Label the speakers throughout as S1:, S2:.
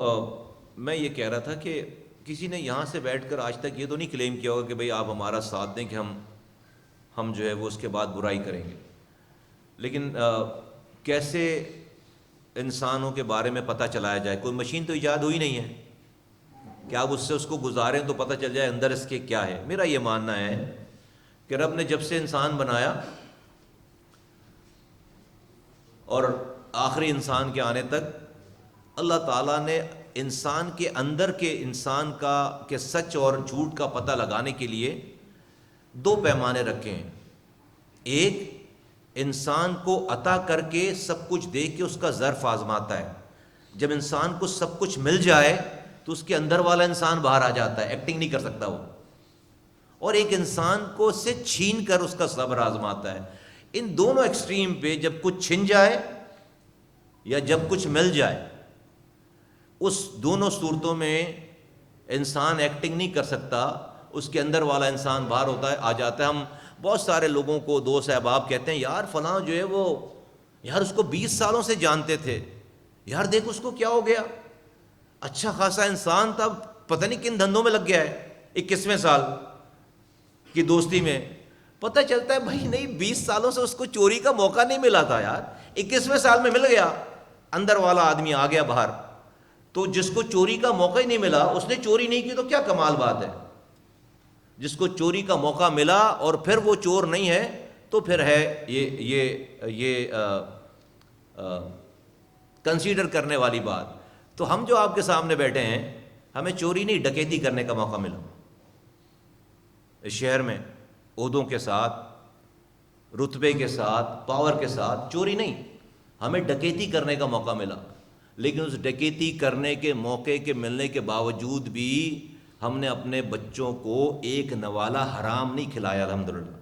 S1: میں یہ کہہ رہا تھا کہ کسی نے یہاں سے بیٹھ کر آج تک یہ تو نہیں کلیم کیا ہوگا کہ بھئی آپ ہمارا ساتھ دیں کہ ہم جو ہے وہ اس کے بعد برائی کریں گے، لیکن کیسے انسانوں کے بارے میں پتہ چلایا جائے؟ کوئی مشین تو ایجاد ہوئی نہیں ہے کہ آپ اس کو گزاریں تو پتہ چل جائے اندر اس کے کیا ہے۔ میرا یہ ماننا ہے کہ رب نے جب سے انسان بنایا اور آخری انسان کے آنے تک، اللہ تعالیٰ نے انسان کے اندر کے انسان کا کہ سچ اور جھوٹ کا پتہ لگانے کے لیے دو پیمانے رکھے ہیں۔ ایک، انسان کو عطا کر کے سب کچھ دے کے اس کا ظرف آزماتا ہے۔ جب انسان کو سب کچھ مل جائے تو اس کے اندر والا انسان باہر آ جاتا ہے، ایکٹنگ نہیں کر سکتا وہ۔ اور ایک انسان کو سے چھین کر اس کا صبر آزماتا ہے۔ ان دونوں ایکسٹریم پہ جب کچھ چھن جائے یا جب کچھ مل جائے، اس دونوں صورتوں میں انسان ایکٹنگ نہیں کر سکتا، اس کے اندر والا انسان باہر ہوتا ہے، آ جاتا ہے۔ ہم بہت سارے لوگوں کو، دوست احباب کہتے ہیں یار فلاں جو ہے وہ یار اس کو 20 سالوں سے جانتے تھے، یار دیکھ اس کو کیا ہو گیا، اچھا خاصا انسان تھا، پتہ نہیں کن دھندوں میں لگ گیا ہے۔ 21ویں سال کی دوستی میں پتہ چلتا ہے بھائی نہیں، 20 سالوں سے اس کو چوری کا موقع نہیں ملا تھا یار، 21ویں سال میں مل گیا، اندر والا آدمی آ گیا باہر۔ تو جس کو چوری کا موقع ہی نہیں ملا، اس نے چوری نہیں کی تو کیا کمال بات ہے۔ جس کو چوری کا موقع ملا اور پھر وہ چور نہیں ہے تو پھر ہے یہ کنسیڈر کرنے والی بات۔ تو ہم جو آپ کے سامنے بیٹھے ہیں، ہمیں چوری نہیں ڈکیتی کرنے کا موقع ملا اس شہر میں، عہدوں کے ساتھ، رتبے کے ساتھ، پاور کے ساتھ، چوری نہیں، ہمیں ڈکیتی کرنے کا موقع ملا۔ لیکن اس ڈکیتی کرنے کے موقع کے ملنے کے باوجود بھی ہم نے اپنے بچوں کو ایک نوالا حرام نہیں کھلایا، الحمدللہ۔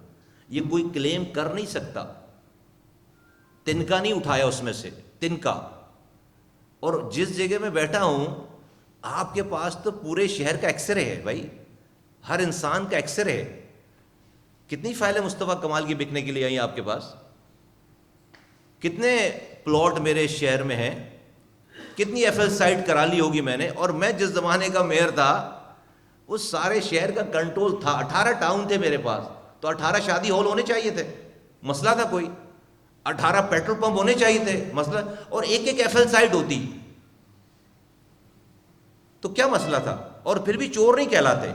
S1: یہ کوئی کلیم کر نہیں سکتا، تنکا نہیں اٹھایا اس میں سے، تنکا۔ اور جس جگہ میں بیٹھا ہوں، آپ کے پاس تو پورے شہر کا ایکس رے ہے بھائی، ہر انسان کا ایکس رے ہے۔ کتنی فائلیں مصطفیٰ کمال کی بکنے کے لیے آئی آپ کے پاس؟ کتنے پلاٹ میرے شہر میں ہیں؟ کتنی ایف ایل سائٹ کرا لی ہوگی میں نے؟ اور میں جس زمانے کا میئر تھا، اس سارے شہر کا کنٹرول تھا، 18 ٹاؤن تھے میرے پاس، تو 18 شادی ہال ہونے چاہیے تھے، مسئلہ تھا کوئی؟ 18 پیٹرول پمپ ہونے چاہیے تھے، مسئلہ؟ اور ایک ایک ایف ایل سائٹ ہوتی تو کیا مسئلہ تھا؟ اور پھر بھی چور نہیں کہلاتے۔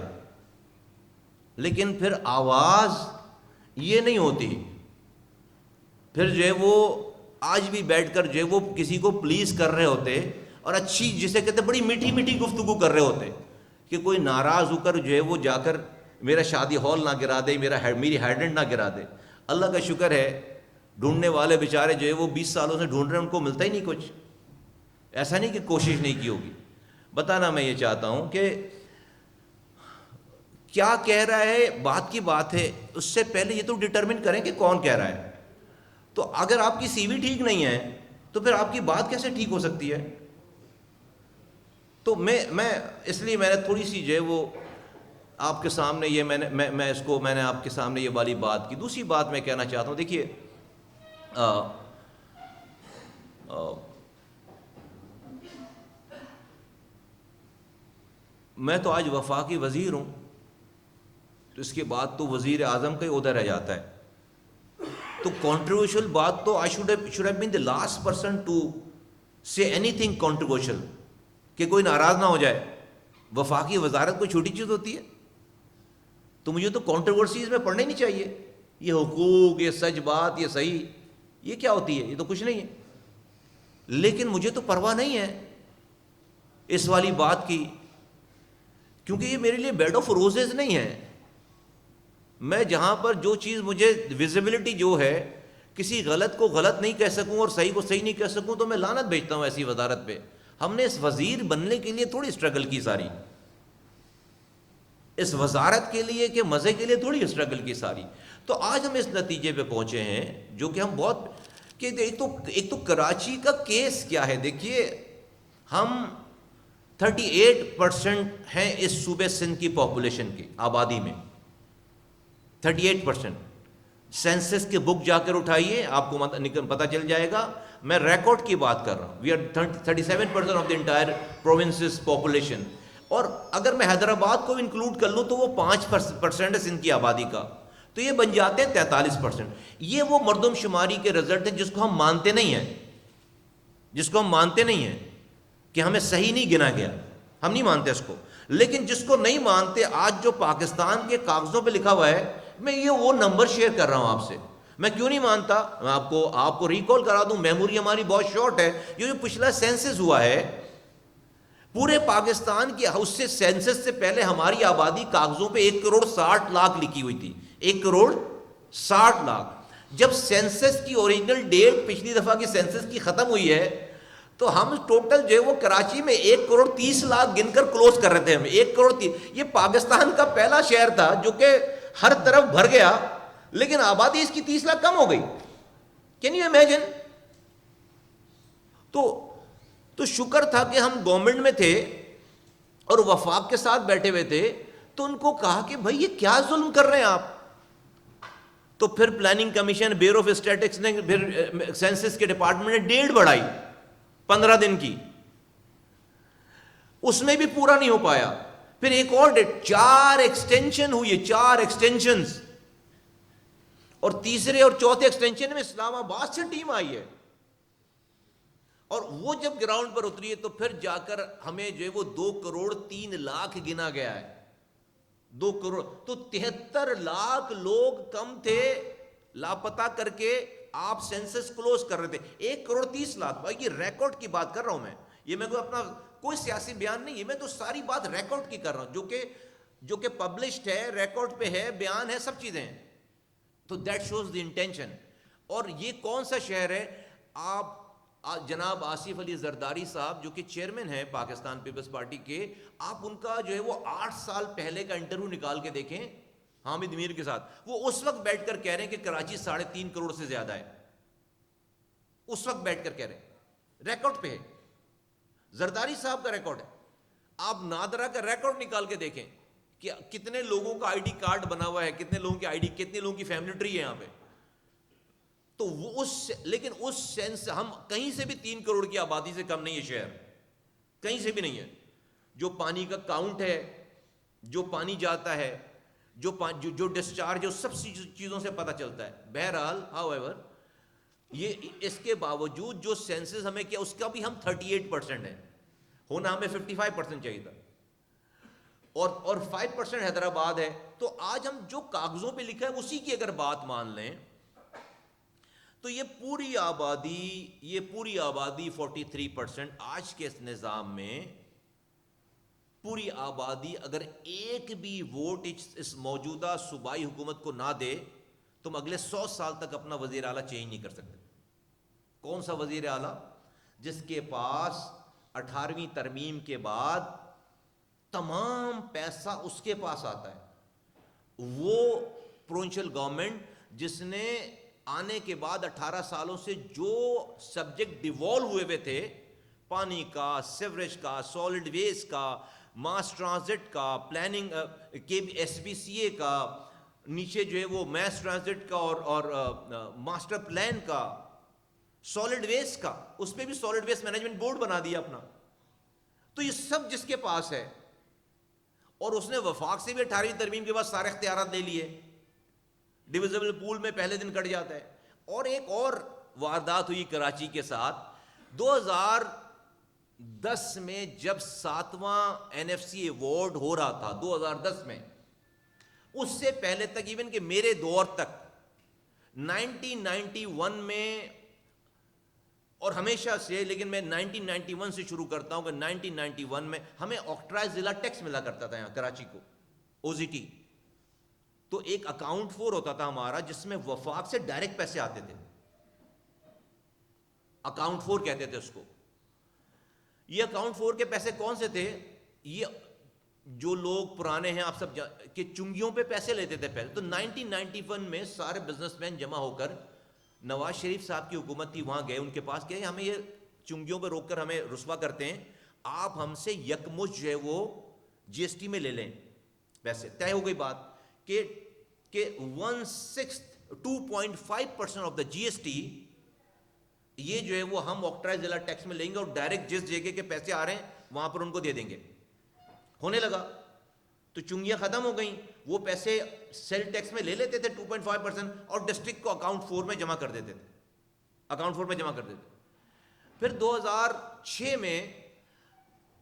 S1: لیکن پھر آواز یہ نہیں ہوتی، پھر جو ہے وہ آج بھی بیٹھ کر جو ہے وہ کسی کو پلیز کر رہے ہوتے، اور اچھی جسے کہتے بڑی میٹھی میٹھی گفتگو کر رہے ہوتے کہ کوئی ناراض ہو کر جو ہے وہ جا کر میرا شادی ہال نہ گرا دے، میری ہائیڈرنٹ نہ گرا دے۔ اللہ کا شکر ہے، ڈھونڈنے والے بیچارے جو ہے وہ 20 سالوں سے ڈھونڈ رہے ہیں، ان کو ملتا ہی نہیں کچھ۔ ایسا نہیں کہ کوشش نہیں کی ہوگی۔ بتانا میں یہ چاہتا ہوں کہ کیا کہہ رہا ہے، بات کی بات ہے، اس سے پہلے یہ تو ڈٹرمن کریں کہ کون کہہ رہا ہے۔ تو اگر آپ کی سی وی ٹھیک نہیں ہے تو پھر آپ کی بات کیسے ٹھیک ہو سکتی ہے؟ تو میں اس لیے میں نے تھوڑی سی جو ہے وہ آپ کے سامنے یہ میں نے آپ کے سامنے یہ والی بات کی۔ دوسری بات میں کہنا چاہتا ہوں، دیکھیے میں تو آج وفاقی وزیر ہوں، تو اس کے بعد تو وزیر اعظم کا ہی عہدہ رہ جاتا ہے۔ تو کنٹروورشل بات تو I should have been the last person to say anything controversial، کہ کوئی ناراض نہ ہو جائے۔ وفاقی وزارت کوئی چھوٹی چیز ہوتی ہے؟ تو مجھے تو کنٹروورسیز میں پڑھنا ہی نہیں چاہیے۔ یہ حقوق، یہ سچ بات، یہ صحیح، یہ کیا ہوتی ہے؟ یہ تو کچھ نہیں ہے۔ لیکن مجھے تو پرواہ نہیں ہے اس والی بات کی، کیونکہ یہ میرے لیے بیڈ آف روزز نہیں ہے۔ میں جہاں پر جو چیز مجھے ویزیبلٹی جو ہے، کسی غلط کو غلط نہیں کہہ سکوں اور صحیح کو صحیح نہیں کہہ سکوں، تو میں لعنت بھیجتا ہوں ایسی وزارت پہ۔ ہم نے اس وزیر بننے کے لیے تھوڑی اسٹرگل کی ساری، اس وزارت کے لیے کہ مزے کے لیے تھوڑی اسٹرگل کی ساری۔ تو آج ہم اس نتیجے پہ پہنچے ہیں جو کہ ہم بہت کہ ایک تو کراچی کا کیس کیا ہے۔ دیکھیے، ہم 38% ہیں اس صوبے سندھ کی پاپولیشن کی آبادی میں، 38%۔ سینسس کے بک جا کر اٹھائیے، آپ کو پتہ چل جائے گا۔ میں ریکارڈ کی بات کر رہا ہوں. We are 37% of the entire province's population. اور اگر میں حیدرآباد کو انکلوڈ کر لوں تو وہ 5% ہے سندھ کی آبادی کا, تو یہ بن جاتے ہیں 43%. یہ وہ مردم شماری کے رزلٹ ہیں جس کو ہم مانتے نہیں ہیں, جس کو ہم مانتے نہیں ہیں کہ ہمیں صحیح نہیں گنا گیا, ہم نہیں مانتے اس کو. لیکن جس کو نہیں مانتے, آج جو پاکستان کے کاغذوں پہ لکھا ہوا ہے, میں یہ وہ نمبر شیئر کر رہا ہوں آپ سے. میں کیوں نہیں مانتا, میں آپ کو ریکال کرا دوں, میموری ہماری بہت شارٹ ہے. یہ جو پچھلا سینسس ہوا ہے پورے پاکستان کی, اس سے سینسس سے پہلے ہماری آبادی کاغذوں پہ 1,60,00,000 لکھی ہوئی تھی, 1,60,00,000. جب سینسس کی اوریجنل ڈیٹ پچھلی دفعہ کی سینسس کی ختم ہوئی ہے تو ہم ٹوٹل جو ہے وہ کراچی میں 1,30,00,000 گن کر کلوز کر رہے تھے ہم. 1,30,00,000 یہ پاکستان کا پہلا شہر تھا جو کہ ہر طرف بھر گیا, لیکن آبادی اس کی 30 لاکھ کم ہو گئی. Can you imagine? تو شکر تھا کہ ہم گورنمنٹ میں تھے اور وفاق کے ساتھ بیٹھے ہوئے تھے, تو ان کو کہا کہ بھائی یہ کیا ظلم کر رہے ہیں آپ. تو پھر planning commission, bureau of statics نے, پھر سینسس کے ڈپارٹمنٹ نے ڈیٹ بڑھائی 15 دن کی, اس میں بھی پورا نہیں ہو پایا. پھر ایک اور ڈیٹ, 4 ایکسٹینشن ہوئی, 4 ایکسٹینشنز, اور تیسرے اور چوتھے ایکسٹینشن میں اسلام آباد سے ٹیم آئی ہے. اور وہ جب گراؤنڈ پر اتری ہے تو پھر جا کر ہمیں جو ہے وہ 2,03,00,000 گنا گیا ہے. 2 کروڑ, تو 73 لاکھ لوگ کم تھے لاپتہ کر کے آپ سینسس کلوز کر رہے تھے. 1,30,00,000. بھائی یہ ریکارڈ کی بات کر رہا ہوں میں, یہ میں کوئی اپنا کوئی سیاسی بیان نہیں ہے, میں تو ساری بات ریکارڈ کی کر رہا ہوں جو کہ پبلشڈ ہے, ریکارڈ پہ ہے, بیان ہے, سب چیزیں ہیں. تو دیٹ شوز دی انٹینشن. اور یہ کون سا شہر ہے؟ آپ جناب آصف علی زرداری صاحب جو کہ چیئرمین ہیں پاکستان پیپلز پارٹی کے, آپ ان کا جو ہے وہ 8 سال پہلے کا انٹرویو نکال کے دیکھیں حامد میر کے ساتھ. وہ اس وقت بیٹھ کر کہہ رہے ہیں کہ کراچی 3.5 کروڑ سے زیادہ ہے. اس وقت بیٹھ کر کہہ رہے ہیں, ریکارڈ پہ ہے, زرداری صاحب کا ریکارڈ ہے. آپ نادرا کا ریکارڈ نکال کے دیکھیں کہ کتنے لوگوں کا آئی ڈی کارڈ بنا ہوا ہے, کتنے لوگوں کی آئی ڈی, کتنے لوگوں کی فیملی ٹری ہے یہاں پہ. تو وہ لیکن اس سینس ہم کہیں سے بھی 3 کروڑ کی آبادی سے کم نہیں ہے شہر, کہیں سے بھی نہیں ہے. جو پانی کا کاؤنٹ ہے, جو پانی جاتا ہے, جو ڈسچارج ہے, سب چیزوں سے پتہ چلتا ہے. بہرحال ہاؤ ایور یہ اس کے باوجود جو سینسس ہمیں کیا, اس کا بھی ہم 38% ہے, ہونا ہمیں 55% چاہیے تھا, اور 5% حیدرآباد ہے. تو آج ہم جو کاغذوں پہ لکھا ہے اسی کی اگر بات مان لیں تو یہ پوری آبادی 43%. آج کے اس نظام میں پوری آبادی اگر ایک بھی ووٹ اس موجودہ صوبائی حکومت کو نہ دے تو ہم اگلے 100 سال تک اپنا وزیر اعلیٰ چینج نہیں کر سکتے. کون سا وزیر اعلیٰ؟ جس کے پاس 18ویں ترمیم کے بعد تمام پیسہ اس کے پاس آتا ہے. وہ پروونشل گورنمنٹ جس نے آنے کے بعد 18 سالوں سے جو سبجیکٹ ڈیوالو ہوئے تھے, پانی کا, سیوریج کا, سالڈ ویسٹ کا, ماس ٹرانزٹ کا, پلاننگ ایس پی سی اے کا, نیچے جو ہے وہ میس ٹرانزٹ کا اور ماسٹر پلان کا, سالڈ ویسٹ کا, اس پہ بھی سالڈ ویسٹ مینجمنٹ بورڈ بنا دیا اپنا. تو یہ سب جس کے پاس ہے, اور اس نے وفاق سے بھی 18ویں ترمیم کے بعد سارے اختیارات لے لیے. ڈویزبل پول میں پہلے دن کٹ جاتا ہے. اور ایک اور واردات ہوئی کراچی کے ساتھ 2010 میں, جب 7واں NFC ایوارڈ ہو رہا تھا 2010 میں, اس سے پہلے تک ایون کہ میرے دور تک 1991 میں, اور ہمیشہ سے, لیکن میں 1991 سے شروع کرتا ہوں کہ 1991 میں ہمیں آکٹرائز ضلع ٹیکس ملا کرتا تھا یہاں کراچی کو, OZT. تو ایک اکاؤنٹ 4 ہوتا تھا ہمارا جس میں وفاق سے ڈائریکٹ پیسے آتے تھے, اکاؤنٹ 4 کہتے تھے اس کو. یہ اکاؤنٹ 4 کے پیسے کون سے تھے؟ یہ جو لوگ پرانے ہیں آپ سب کہ چنگیوں پہ پیسے لیتے تھے پہلے. تو 1991 میں سارے بزنس مین جمع ہو کر, نواز شریف صاحب کی حکومت تھی, وہاں گئے ان کے پاس کہ ہمیں یہ چنگیوں پہ روک کر ہمیں رسوا کرتے ہیں, آپ ہم سے یکمشت جو ہے وہ GST میں لے لیں پیسے. طے ہو گئی بات کہ 2.5% آف دا GST یہ جو ہے وہ ہم آکٹرائز ضلع ٹیکس میں لیں گے اور ڈائریکٹ جس جگہ کے پیسے آ رہے ہیں وہاں پر ان کو دے دیں گے. ہونے لگا تو چنگیاں ختم ہو گئیں. وہ پیسے سیل ٹیکس میں لے لیتے تھے 2.5% اور ڈسٹرکٹ کو اکاؤنٹ 4 میں جمع کر دیتے تھے. اکاؤنٹ 4 میں جمع کر دیتے. پھر 2006 میں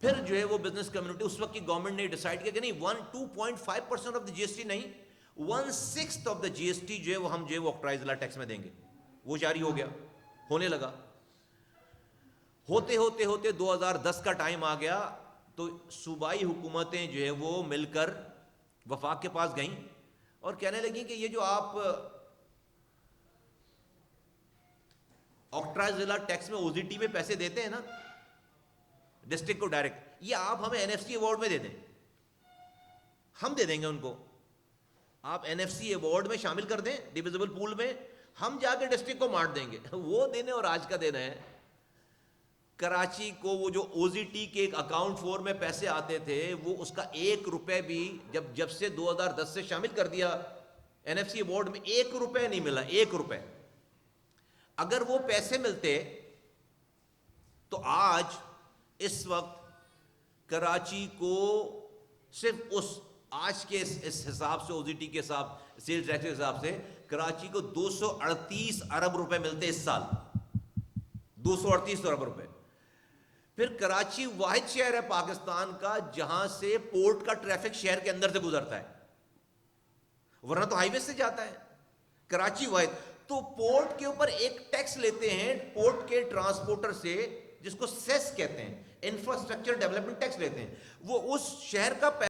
S1: پھر جو ہے وہ بزنس کمیونٹی, اس وقت کی گورنمنٹ نے ڈیسائیڈ کیا کہ نہیں 2.5% of the G S T نہیں, 1/6 of the G S T جو ہے وہ ہم جو ہے وہ آکٹرائز ضلع ٹیکس میں دیں گے. وہ جاری ہو گیا. ہونے لگا. ہوتے ہوتے ہوتے 2010 کا ٹائم آ گیا تو صوبائی حکومتیں جو ہے وہ مل کر وفاق کے پاس گئیں اور کہنے لگیں کہ یہ جو آپ آکٹرائز ضلع ٹیکس میں او زی ٹی میں پیسے دیتے ہیں نا ڈسٹرکٹ کو ڈائریکٹ, یہ آپ ہمیں این ایف سی ایوارڈ میں دے دیں, ہم دے دیں گے ان کو. آپ این ایف سی ایوارڈ میں شامل کر دیں ڈویزبل پول میں, ہم جا کے ڈسٹرکٹ کو بانٹ دیں گے. وہ دن اور آج کا دن ہے. کراچی کو وہ جو او زی ٹی کے ایک اکاؤنٹ 4 میں پیسے آتے تھے وہ اس کا 1 روپے بھی جب سے 2010 سے شامل کر دیا این ایف سی ایوارڈ میں 1 روپے نہیں ملا. 1 روپے. اگر وہ پیسے ملتے تو آج اس وقت کراچی کو صرف اس آج کے اس حساب سے او زی ٹی کے حساب سیل ٹیکس کے حساب سے کراچی کو 238 ارب روپے ملتے اس سال. 238 ارب روپے. پھر کراچی واحد شہر ہے پاکستان کا جہاں سے پورٹ کا ٹریفک شہر کے اندر سے گزرتا ہے, ورنہ تو ہائی وے سے جاتا ہے. کراچی واحد تو پورٹ کے اوپر ایک ٹیکس لیتے ہیں پورٹ کے ٹرانسپورٹر سے جس کو سیس کہتے ہیں, انفراسٹرکچر ڈیولپمنٹ ٹیکس لیتے ہیں. وہ اس شہر کا